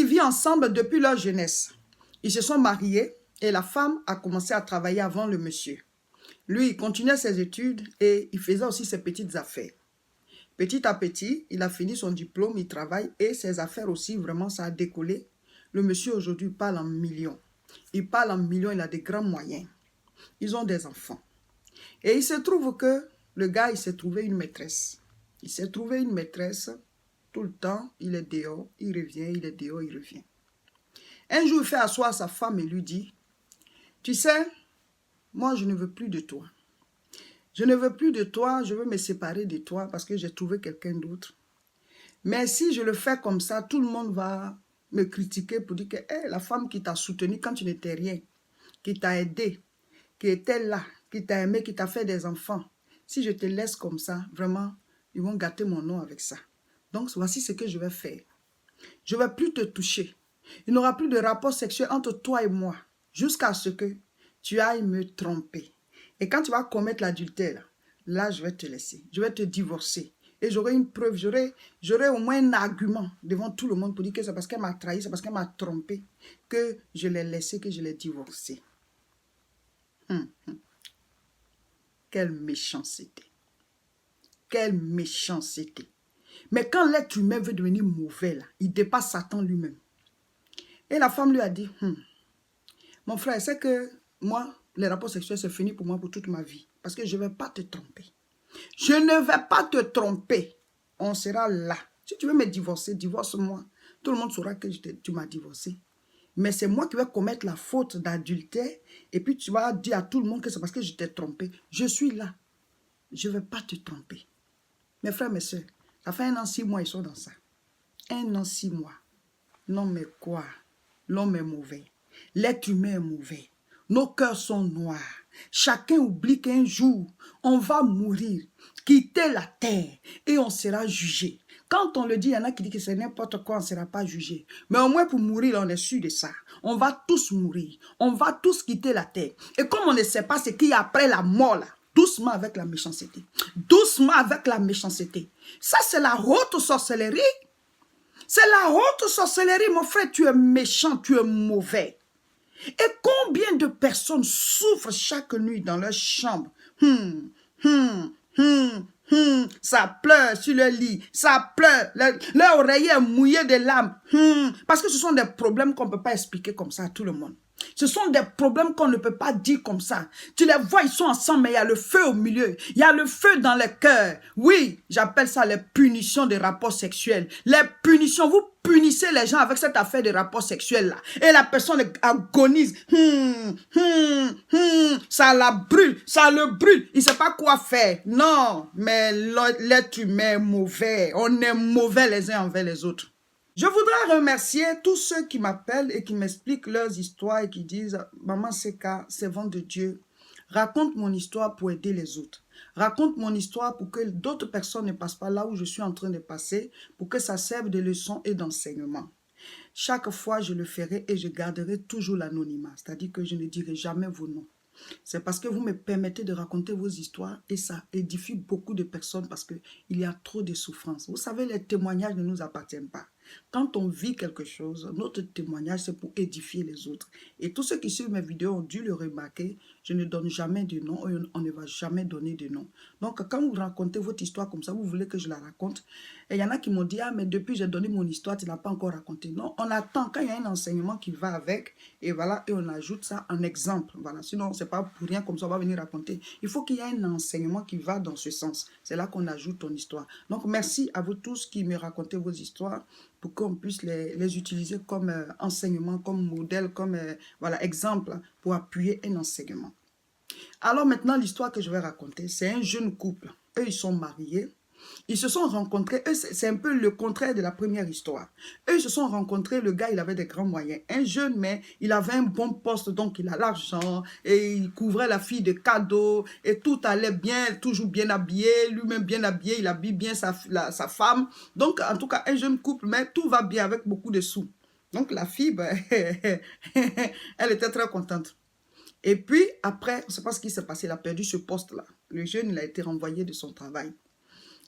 vivent ensemble depuis leur jeunesse. Ils se sont mariés et la femme a commencé à travailler avant le monsieur. Lui, il continuait ses études et il faisait aussi ses petites affaires. Petit à petit, il a fini son diplôme, il travaille et ses affaires aussi, vraiment, ça a décollé. Le monsieur aujourd'hui parle en millions. Il parle en millions, il a des grands moyens. Ils ont des enfants. Et il se trouve que le gars, il s'est trouvé une maîtresse. Il s'est trouvé une maîtresse tout le temps. Il est dehors, il revient, il est dehors, il revient. Un jour, il fait asseoir sa femme et lui dit, « Tu sais, moi, je ne veux plus de toi. Je ne veux plus de toi, je veux me séparer de toi parce que j'ai trouvé quelqu'un d'autre. Mais si je le fais comme ça, tout le monde va me critiquer pour dire que hey, la femme qui t'a soutenu quand tu n'étais rien, qui t'a aidé, qui était là, qui t'a aimé, qui t'a fait des enfants. Si je te laisse comme ça, vraiment, ils vont gâter mon nom avec ça. Donc, voici ce que je vais faire. Je ne vais plus te toucher. Il n'y aura plus de rapport sexuel entre toi et moi jusqu'à ce que tu ailles me tromper. Et quand tu vas commettre l'adultère, là, je vais te laisser. Je vais te divorcer. Et j'aurai une preuve, j'aurai au moins un argument devant tout le monde pour dire que c'est parce qu'elle m'a trahi, c'est parce qu'elle m'a trompé que je l'ai laissé, que je l'ai divorcé. Quelle méchanceté. Quelle méchanceté. Mais quand l'être humain veut devenir mauvais, là, il dépasse Satan lui-même. Et la femme lui a dit, mon frère, c'est que moi, les rapports sexuels, c'est fini pour moi pour toute ma vie. Parce que je ne vais pas te tromper. Je ne vais pas te tromper. On sera là. Si tu veux me divorcer, divorce-moi. Tout le monde saura que tu m'as divorcé. Mais c'est moi qui vais commettre la faute d'adultère. Et puis tu vas dire à tout le monde que c'est parce que je t'ai trompé. Je suis là. Je ne vais pas te tromper. Mes frères, mes soeurs, ça fait 1 an, 6 mois, ils sont dans ça. 1 an, 6 mois. Non, mais quoi? L'homme est mauvais. L'être humain est mauvais. Nos cœurs sont noirs. Chacun oublie qu'un jour, on va mourir, quitter la terre et on sera jugé. Quand on le dit, il y en a qui disent que c'est n'importe quoi, on ne sera pas jugé. Mais au moins pour mourir, on est sûr de ça. On va tous mourir. On va tous quitter la terre. Et comme on ne sait pas ce qu'il y a après la mort, là, doucement avec la méchanceté. Doucement avec la méchanceté. Ça, c'est la haute sorcellerie. C'est la haute sorcellerie, mon frère. Tu es méchant, tu es mauvais. Et combien de personnes souffrent chaque nuit dans leur chambre? Ça pleure sur le lit, ça pleure, leur oreiller est mouillé de larmes. Parce que ce sont des problèmes qu'on ne peut pas expliquer comme ça à tout le monde. Ce sont des problèmes qu'on ne peut pas dire comme ça. Tu les vois, ils sont ensemble, mais il y a le feu au milieu. Il y a le feu dans le cœur. Oui, j'appelle ça les punitions des rapports sexuels. Les punitions, vous punissez les gens avec cette affaire de rapports sexuels-là. Et la personne agonise. Ça la brûle, ça le brûle. Il ne sait pas quoi faire. Non, mais l'être humain est mauvais. On est mauvais les uns envers les autres. Je voudrais remercier tous ceux qui m'appellent et qui m'expliquent leurs histoires et qui disent « Maman Seka, c'est vent de Dieu. Raconte mon histoire pour aider les autres. Raconte mon histoire pour que d'autres personnes ne passent pas là où je suis en train de passer, pour que ça serve de leçon et d'enseignement. » Chaque fois, je le ferai et je garderai toujours l'anonymat, c'est-à-dire que je ne dirai jamais vos noms. C'est parce que vous me permettez de raconter vos histoires et ça édifie beaucoup de personnes parce qu'il y a trop de souffrance. Vous savez, les témoignages ne nous appartiennent pas. Quand on vit quelque chose, notre témoignage, c'est pour édifier les autres. Et tous ceux qui suivent mes vidéos ont dû le remarquer, je ne donne jamais de nom, on ne va jamais donner de nom. Donc, quand vous racontez votre histoire comme ça, vous voulez que je la raconte. Et il y en a qui m'ont dit, ah, mais depuis j'ai donné mon histoire, tu n'as pas encore raconté. Non, on attend quand il y a un enseignement qui va avec, et voilà, et on ajoute ça en exemple. Voilà, sinon, c'est pas pour rien comme ça, on va venir raconter. Il faut qu'il y ait un enseignement qui va dans ce sens. C'est là qu'on ajoute ton histoire. Donc, merci à vous tous qui me racontez vos histoires, pour qu'on puisse les utiliser comme enseignement, comme modèle, comme voilà, exemple pour appuyer un enseignement. Alors maintenant, l'histoire que je vais raconter, c'est un jeune couple. Eux, ils sont mariés. Ils se sont rencontrés, c'est un peu le contraire de la première histoire. Eux, ils se sont rencontrés, le gars, il avait des grands moyens. Un jeune, mais il avait un bon poste, donc il a l'argent, et il couvrait la fille de cadeaux, et tout allait bien, toujours bien habillé, lui-même bien habillé, il habille bien sa femme. Donc, en tout cas, un jeune couple, mais tout va bien avec beaucoup de sous. Donc, la fille, ben, elle était très contente. Et puis, après, on ne sait pas ce qui s'est passé, il a perdu ce poste-là. Le jeune, il a été renvoyé de son travail.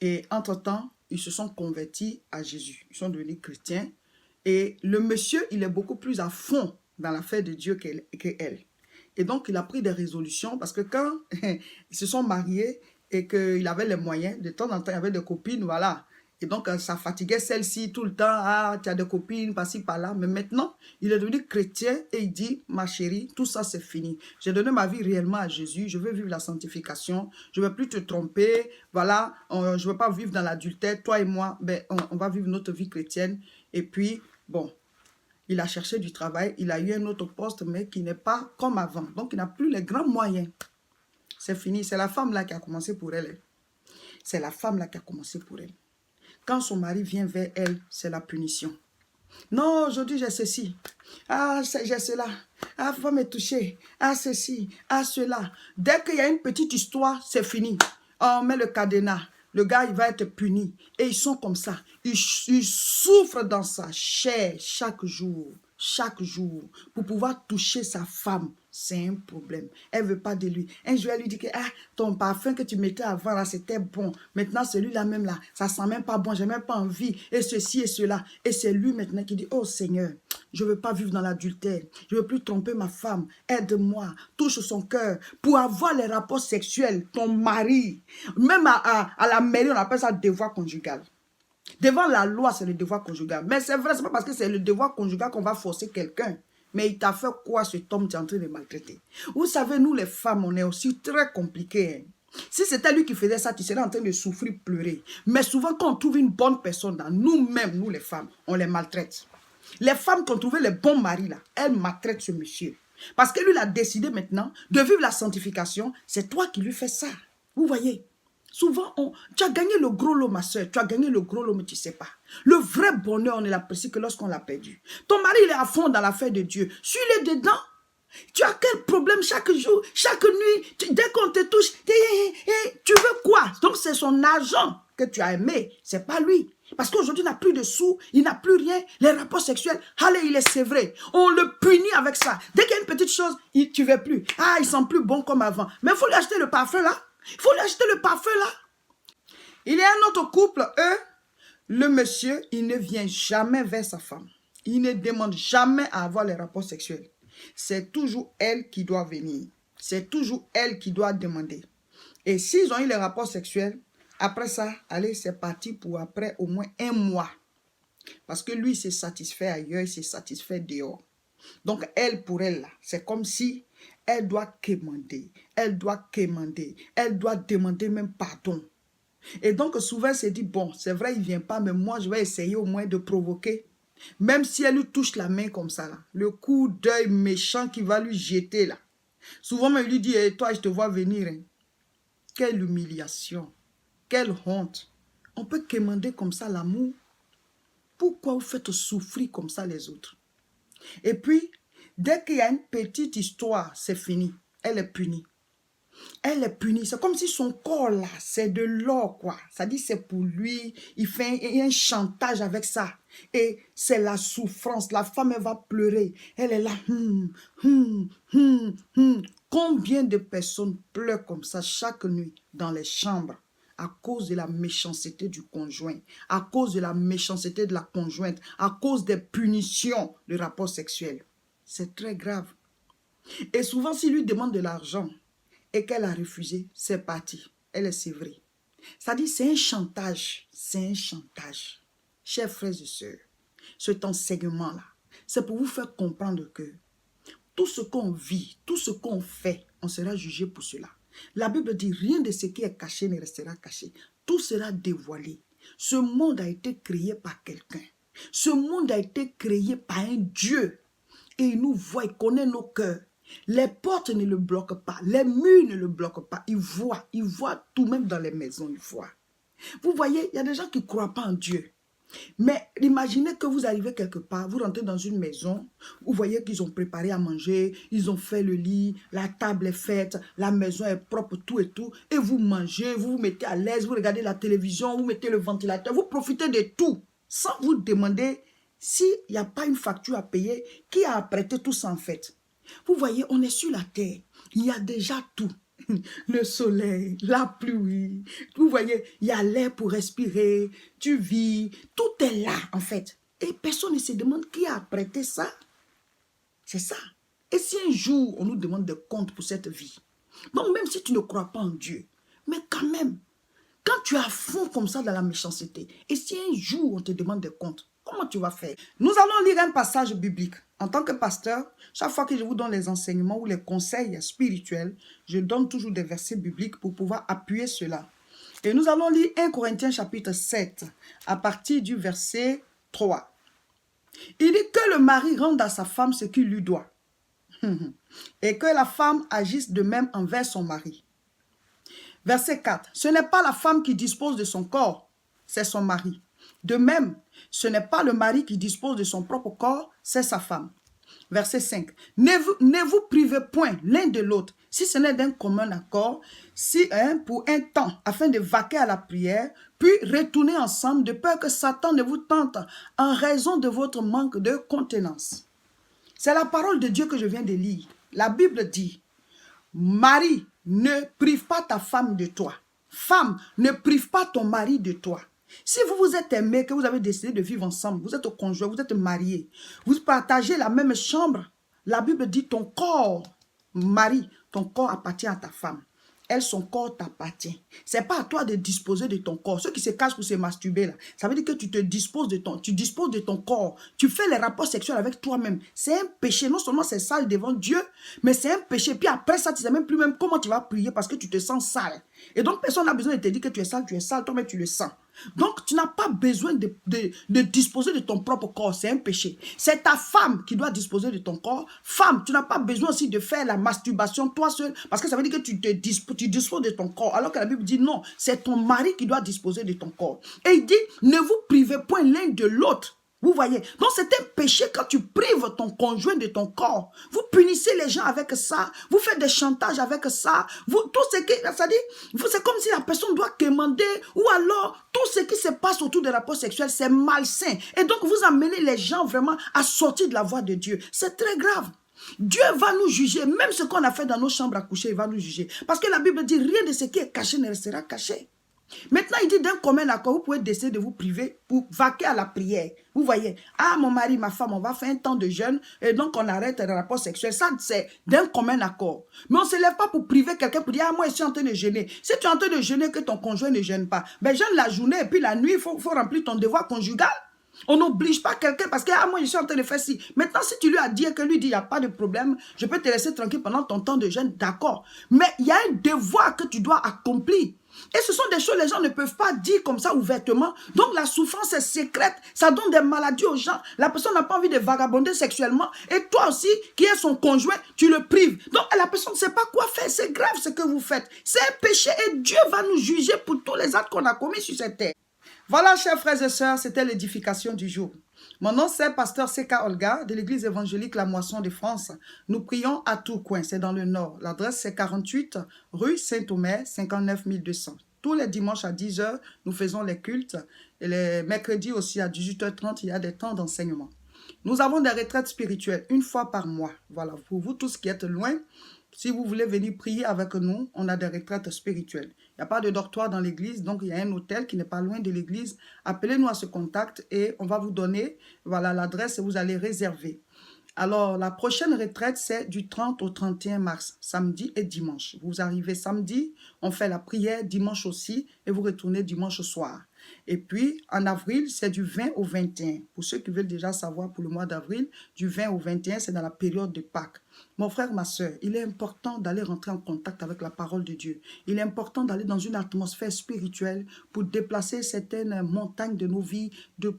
Et entre-temps, ils se sont convertis à Jésus. Ils sont devenus chrétiens. Et le monsieur, il est beaucoup plus à fond dans l'affaire de Dieu qu'elle. Et donc, il a pris des résolutions parce que quand ils se sont mariés et qu'il avait les moyens, de temps en temps, il y avait des copines, voilà. Et donc, ça fatiguait celle-ci tout le temps. Ah, tu as des copines par-ci, par-là. Mais maintenant, il est devenu chrétien et il dit, ma chérie, tout ça, c'est fini. J'ai donné ma vie réellement à Jésus. Je veux vivre la sanctification. Je ne veux plus te tromper. Voilà, je ne veux pas vivre dans l'adultère. Toi et moi, ben, on va vivre notre vie chrétienne. Et puis, bon, il a cherché du travail. Il a eu un autre poste, mais qui n'est pas comme avant. Donc, il n'a plus les grands moyens. C'est fini. C'est la femme là qui a commencé pour elle. C'est la femme là qui a commencé pour elle. Quand son mari vient vers elle, c'est la punition. Non, aujourd'hui j'ai ceci. Ah, j'ai cela. Ah, faut me toucher. Ah, ceci. Ah, cela. Dès qu'il y a une petite histoire, c'est fini. On met le cadenas. Le gars, il va être puni. Et ils sont comme ça. Ils souffrent dans sa chair chaque jour. Chaque jour. Pour pouvoir toucher sa femme. C'est un problème. Elle ne veut pas de lui. Un jour, elle lui dit que ah, ton parfum que tu mettais avant, là, c'était bon. Maintenant, celui-là même, là, ça sent même pas bon. J'ai même pas envie. Et ceci et cela. Et c'est lui maintenant qui dit, oh Seigneur, je ne veux pas vivre dans l'adultère. Je ne veux plus tromper ma femme. Aide-moi. Touche son cœur. Pour avoir les rapports sexuels, ton mari, même à la mairie, on appelle ça devoir conjugal. Devant la loi, c'est le devoir conjugal. Mais c'est vrai, ce n'est pas parce que c'est le devoir conjugal qu'on va forcer quelqu'un. Mais il t'a fait quoi, cet homme, tu es en train de maltraiter? Vous savez, nous les femmes, on est aussi très compliqués. Hein? Si c'était lui qui faisait ça, tu serais en train de souffrir, pleurer. Mais souvent, quand on trouve une bonne personne dans nous-mêmes, nous les femmes, on les maltraite. Les femmes qui ont trouvé les bons maris, là, elles maltraitent ce monsieur. Parce que lui, il a décidé maintenant de vivre la sanctification. C'est toi qui lui fais ça. Vous voyez? Souvent, tu as gagné le gros lot, ma soeur. Tu as gagné le gros lot, mais tu ne sais pas. Le vrai bonheur, on ne l'apprécie que lorsqu'on l'a perdu. Ton mari, il est à fond dans l'affaire de Dieu. Suis-le dedans. Tu as quel problème chaque jour, chaque nuit, dès qu'on te touche, tu veux quoi? Donc, c'est son argent que tu as aimé. Ce n'est pas lui. Parce qu'aujourd'hui, il n'a plus de sous, il n'a plus rien. Les rapports sexuels, allez, il est sévré. On le punit avec ça. Dès qu'il y a une petite chose, tu ne veux plus. Ah, il sent plus bon comme avant. Mais il faut lui acheter le parfum là. Il faut lui acheter le parfum là. Il y a un autre couple, eux, le monsieur, il ne vient jamais vers sa femme. Il ne demande jamais à avoir les rapports sexuels. C'est toujours elle qui doit venir. C'est toujours elle qui doit demander. Et s'ils ont eu les rapports sexuels, après ça, allez, c'est parti pour après au moins 1 mois. Parce que lui, il s'est satisfait ailleurs, il s'est satisfait dehors. Donc, elle, pour elle, là, c'est comme si elle doit quémander. Elle doit quémander. Elle doit demander même pardon. Et donc, souvent, elle se dit, bon, c'est vrai, il ne vient pas, mais moi, je vais essayer au moins de provoquer. Même si elle lui touche la main comme ça, là, le coup d'œil méchant qu'il va lui jeter, là. Souvent, même, il lui dit, hey, toi, je te vois venir. Hein. Quelle humiliation. Quelle honte. On peut quémander comme ça l'amour. Pourquoi vous faites souffrir comme ça les autres? Et puis, dès qu'il y a une petite histoire, c'est fini. Elle est punie. Elle est punie. C'est comme si son corps là, c'est de l'or quoi. Ça dit c'est pour lui. Il fait un chantage avec ça. Et c'est la souffrance. La femme, elle va pleurer. Elle est là. Combien de personnes pleurent comme ça chaque nuit dans les chambres à cause de la méchanceté du conjoint, à cause de la méchanceté de la conjointe, à cause des punitions de rapports sexuels. C'est très grave. Et souvent, s'il lui demande de l'argent et qu'elle a refusé, c'est parti. Elle est sévrée. C'est-à-dire, c'est un chantage. C'est un chantage. Chers frères et sœurs, cet enseignement-là, c'est pour vous faire comprendre que tout ce qu'on vit, tout ce qu'on fait, on sera jugé pour cela. La Bible dit, rien de ce qui est caché ne restera caché. Tout sera dévoilé. Ce monde a été créé par quelqu'un. Ce monde a été créé par un Dieu. Et il nous voit, il connaît nos cœurs. Les portes ne le bloquent pas. Les murs ne le bloquent pas. Il voit tout, même dans les maisons, il voit. Vous voyez, il y a des gens qui ne croient pas en Dieu. Mais imaginez que vous arrivez quelque part, vous rentrez dans une maison, vous voyez qu'ils ont préparé à manger, ils ont fait le lit, la table est faite, la maison est propre, tout et tout, et vous mangez, vous vous mettez à l'aise, vous regardez la télévision, vous mettez le ventilateur, vous profitez de tout, sans vous demander s'il n'y a pas une facture à payer, qui a prêté tout ça en fait. Vous voyez, on est sur la terre, il y a déjà tout. Le soleil, la pluie, vous voyez, il y a l'air pour respirer, tu vis, tout est là en fait. Et personne ne se demande qui a prêté ça. C'est ça. Et si un jour, on nous demande des comptes pour cette vie, donc même si tu ne crois pas en Dieu, mais quand même, quand tu es à fond comme ça dans la méchanceté, et si un jour on te demande des comptes, comment tu vas faire? Nous allons lire un passage biblique. En tant que pasteur, chaque fois que je vous donne les enseignements ou les conseils spirituels, je donne toujours des versets bibliques pour pouvoir appuyer cela. Et nous allons lire 1 Corinthiens chapitre 7, à partir du verset 3. Il dit que le mari rende à sa femme ce qu'il lui doit. Et que la femme agisse de même envers son mari. Verset 4. Ce n'est pas la femme qui dispose de son corps, c'est son mari. De même, ce n'est pas le mari qui dispose de son propre corps, c'est sa femme. Verset 5. Ne vous privez point l'un de l'autre, si ce n'est d'un commun accord, pour un temps, afin de vaquer à la prière, puis retourner ensemble, de peur que Satan ne vous tente en raison de votre manque de contenance. C'est la parole de Dieu que je viens de lire. La Bible dit, mari, ne prive pas ta femme de toi. Femme, ne prive pas ton mari de toi. Si vous vous êtes aimés, que vous avez décidé de vivre ensemble, vous êtes conjoint, vous êtes mariés, vous partagez la même chambre, la Bible dit ton corps, mari, ton corps appartient à ta femme. Elle, son corps t'appartient. Ce n'est pas à toi de disposer de ton corps. Ceux qui se cachent pour se masturber, là, ça veut dire que tu disposes de ton corps. Tu fais les rapports sexuels avec toi-même. C'est un péché. Non seulement c'est sale devant Dieu, mais c'est un péché. Puis après ça, tu ne sais même plus même comment tu vas prier parce que tu te sens sale. Et donc, personne n'a besoin de te dire que tu es sale, toi-même tu le sens. Donc, tu n'as pas besoin de disposer de ton propre corps. C'est un péché. C'est ta femme qui doit disposer de ton corps. Femme, tu n'as pas besoin aussi de faire la masturbation toi seul. Parce que ça veut dire que tu disposes de ton corps. Alors que la Bible dit non, c'est ton mari qui doit disposer de ton corps. Et il dit, ne vous privez point l'un de l'autre. Vous voyez, donc c'est un péché quand tu prives ton conjoint de ton corps. Vous punissez les gens avec ça. Vous faites des chantages avec ça. Tout ce qui, c'est comme si la personne doit quémander. Ou alors, tout ce qui se passe autour de rapport sexuel, c'est malsain. Et donc, vous amenez les gens vraiment à sortir de la voie de Dieu. C'est très grave. Dieu va nous juger. Même ce qu'on a fait dans nos chambres à coucher, il va nous juger. Parce que la Bible dit, rien de ce qui est caché ne restera caché. Maintenant, il dit d'un commun accord, vous pouvez décider de vous priver pour vaquer à la prière. Vous voyez, ah, mon mari, ma femme, on va faire un temps de jeûne et donc on arrête le rapport sexuel. Ça, c'est d'un commun accord. Mais on ne se lève pas pour priver quelqu'un pour dire, ah, moi, je suis en train de jeûner. Si tu es en train de jeûner que ton conjoint ne jeûne pas, ben jeûne la journée et puis la nuit, il faut remplir ton devoir conjugal. On n'oblige pas quelqu'un parce que ah, moi je suis en train de faire ci. Maintenant, si tu lui as dit que lui dit il n'y a pas de problème, je peux te laisser tranquille pendant ton temps de jeûne, d'accord. Mais il y a un devoir que tu dois accomplir. Et ce sont des choses que les gens ne peuvent pas dire comme ça ouvertement. Donc la souffrance est secrète. Ça donne des maladies aux gens. La personne n'a pas envie de vagabonder sexuellement. Et toi aussi, qui es son conjoint, tu le prives. Donc la personne ne sait pas quoi faire. C'est grave ce que vous faites. C'est un péché et Dieu va nous juger pour tous les actes qu'on a commis sur cette terre. Voilà, chers frères et sœurs, c'était l'édification du jour. Mon nom, c'est Pasteur Seka Olga de l'église évangélique La Moisson de France. Nous prions à Tourcoing, c'est dans le nord. L'adresse, c'est 48 rue Saint-Omer, 59 200. Tous les dimanches à 10 h, nous faisons les cultes. Et les mercredis aussi à 18 h 30, il y a des temps d'enseignement. Nous avons des retraites spirituelles une fois par mois. Voilà, pour vous tous qui êtes loin, si vous voulez venir prier avec nous, on a des retraites spirituelles. Il n'y a pas de dortoir dans l'église, donc il y a un hôtel qui n'est pas loin de l'église. Appelez-nous à ce contact et on va vous donner voilà, l'adresse et vous allez réserver. Alors, la prochaine retraite, c'est du 30 au 31 mars, samedi et dimanche. Vous arrivez samedi, on fait la prière, dimanche aussi, et vous retournez dimanche soir. Et puis, en avril, c'est du 20 au 21. Pour ceux qui veulent déjà savoir pour le mois d'avril, du 20 au 21, c'est dans la période de Pâques. Mon frère, ma soeur, il est important d'aller rentrer en contact avec la parole de Dieu. Il est important d'aller dans une atmosphère spirituelle pour déplacer certaines montagnes de nos vies,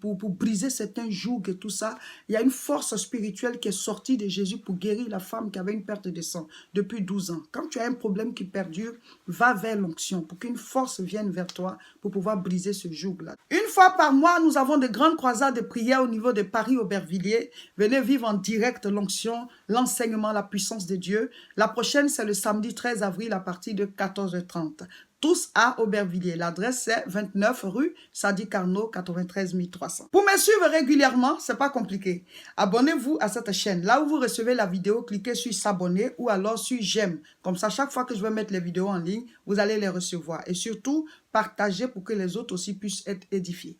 pour briser certains jougs et tout ça. Il y a une force spirituelle qui est sortie de Jésus pour guérir la femme qui avait une perte de sang depuis 12 ans. Quand tu as un problème qui perdure, va vers l'onction pour qu'une force vienne vers toi pour pouvoir briser ce joug-là. Une fois par mois, nous avons de grandes croisades de prière au niveau de Paris-Aubervilliers. Venez vivre en direct l'onction, l'enseignement, la puissance de Dieu. La prochaine, c'est le samedi 13 avril à partir de 14 h 30. Tous à Aubervilliers. L'adresse, c'est 29 rue Sadi Carnot, 93 300. Pour me suivre régulièrement, c'est pas compliqué. Abonnez-vous à cette chaîne. Là où vous recevez la vidéo, cliquez sur s'abonner ou alors sur j'aime. Comme ça, chaque fois que je vais mettre les vidéos en ligne, vous allez les recevoir. Et surtout, partagez pour que les autres aussi puissent être édifiés.